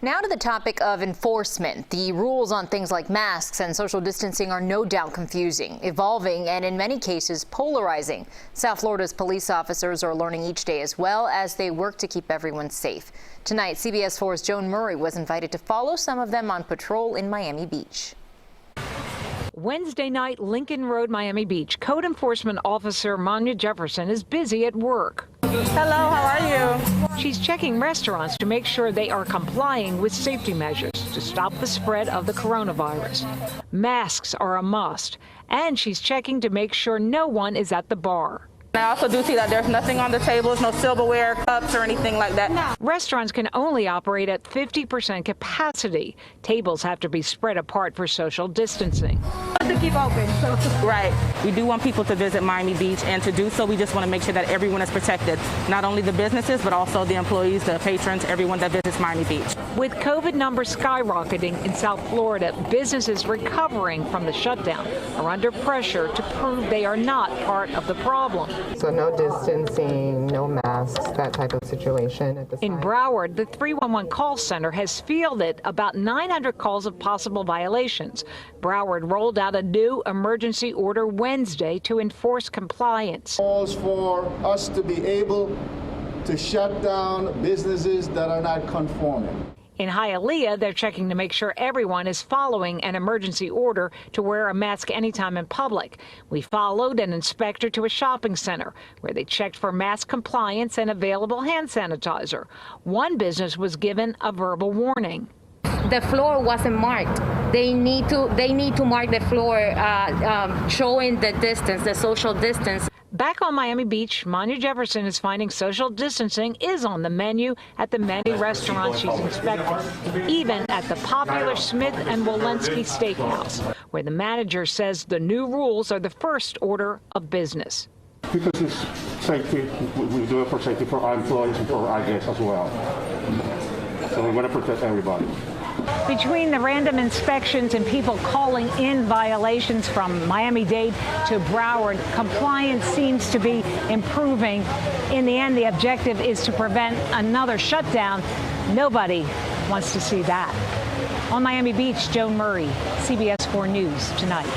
Now to the topic of enforcement. The rules on things like masks and social distancing are no doubt confusing, evolving, and in many cases polarizing. South Florida's police officers are learning each day as well as they work to keep everyone safe. Tonight, CBS 4's Joan Murray was invited to follow some of them on patrol in Miami Beach. Wednesday night, Lincoln Road, Miami Beach. Code Enforcement Officer Manya Jefferson is busy at work. Hello, how are you? She's checking restaurants to make sure they are complying with safety measures to stop the spread of the coronavirus. Masks are a must, and she's checking to make sure no one is at the bar. I also do see that there's nothing on the tables, no silverware, cups, or anything like that. Restaurants can only operate at 50% capacity. Tables have to be spread apart for social distancing. To keep open. Right. We do want people to visit Miami Beach, and to do so, we just want to make sure that everyone is protected. Not only the businesses, but also the employees, the patrons, everyone that visits Miami Beach. With COVID numbers skyrocketing in South Florida, businesses recovering from the shutdown are under pressure to prove they are not part of the problem. So no distancing, no masks, that type of situation at this In time. Broward, the 311 call center has fielded about 900 calls of possible violations. Broward rolled out a new emergency order Wednesday to enforce compliance. Calls for us to be able to shut down businesses that are not conforming. In Hialeah, they're checking to make sure everyone is following an emergency order to wear a mask anytime in public. We followed an inspector to a shopping center where they checked for mask compliance and available hand sanitizer. One business was given a verbal warning. The floor wasn't marked. They need to mark the floor, showing the distance, the social distance. Back on Miami Beach, Manya Jefferson is finding social distancing is on the menu at the many restaurants she's inspected, even at the popular Smith and Walensky Steakhouse, where the manager says the new rules are the first order of business. Because it's safety, we do it for safety for our employees and for our guests as well. So we want to protect everybody. Between the random inspections and people calling in violations from Miami-Dade to Broward, compliance seems to be improving. In the end, the objective is to prevent another shutdown. Nobody wants to see that. On Miami Beach, Joan Murray, CBS 4 News Tonight.